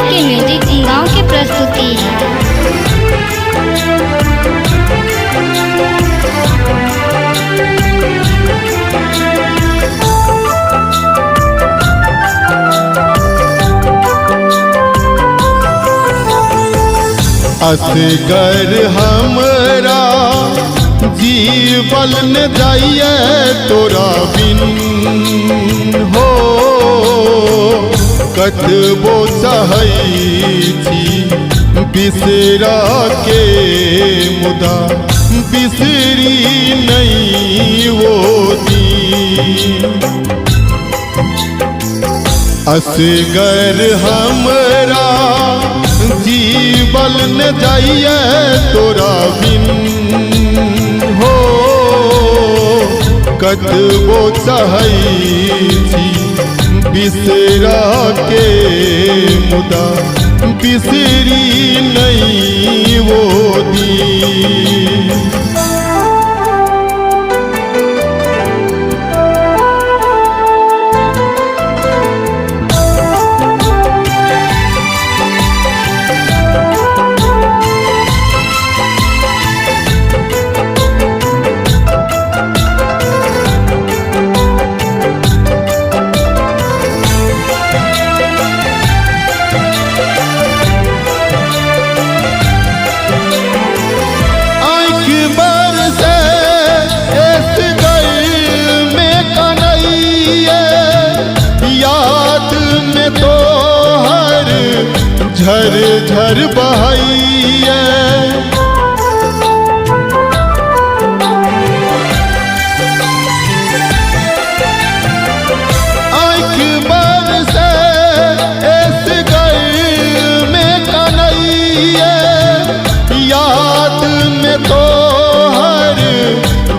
के म्यूजिक गांव की प्रस्तुति है। असगर हमरा जीवन न जाइए तोरा बिन हो कतबो सहई छी बिसरा के मुदा बिसरी नहीं वो दिन। असगर हमरा जीवन न जाइए तोरा बिन हो कतबो सहई छी बिसरा के मुदा बिसरी नहीं वो दिन। झर झर बहाइए आँख बरसे इस गल में कन्हैया याद में तो हर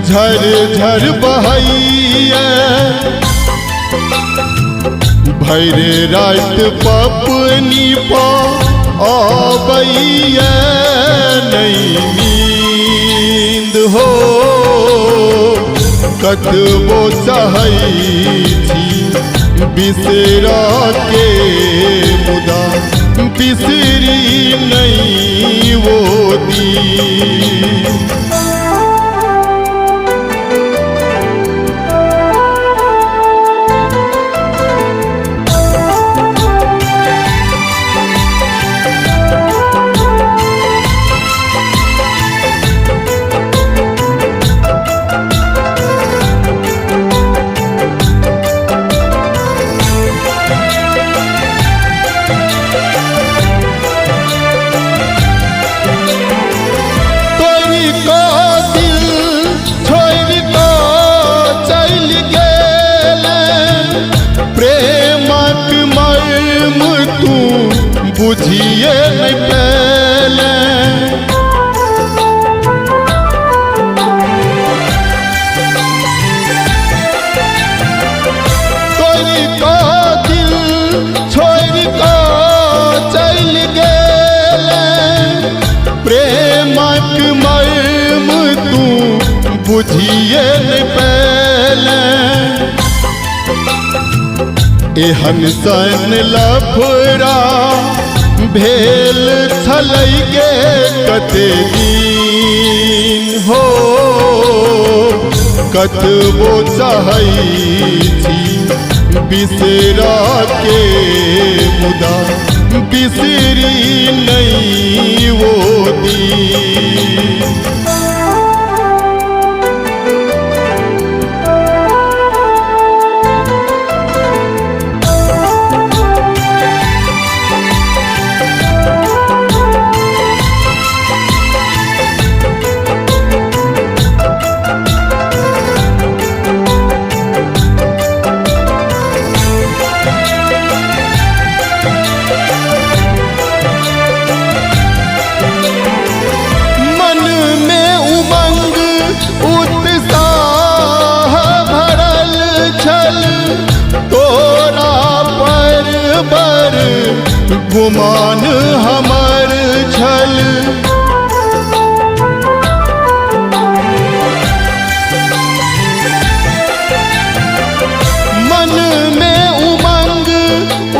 झर झर बहाइए। भैर रात पपनी पा आबैया नहीं नींद हो कतबो सहई छी बिसरा के मुदा बिसरी नहीं वो दिन। बुझिए नहीं पहले कोई को दिल छोड़ को चल गेले प्रेमक मर्म तू बुझिए नहीं पहले। एहन सन लफड़ा भेल छलै गे कते दिन हो कतबो सहई छी बिसरा के मुदा बिसरी नहीं वो दिन। गुमान हमर छल मन में उमंग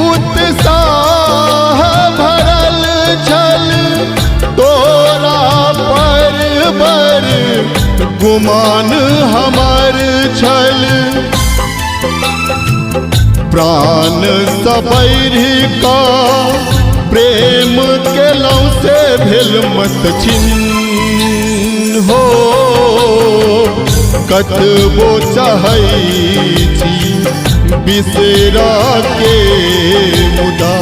उत्साह गुमान हमर छल प्राण सबैर का प्रेम केलौं से भेल मत छिन्न हो कतबो चाहै छी बिसरा के मुदा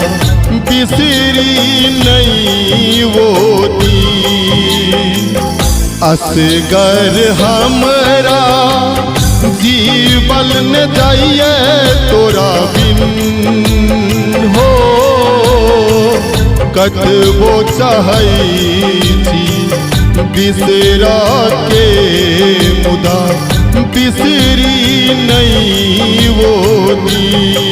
बिसरी नहीं वो दिन असगर हमरा जीवन न जाइए तोरा बिन हो कतबो चाहै छी बिसरा के मुदा बिसरी नहीं वो दिन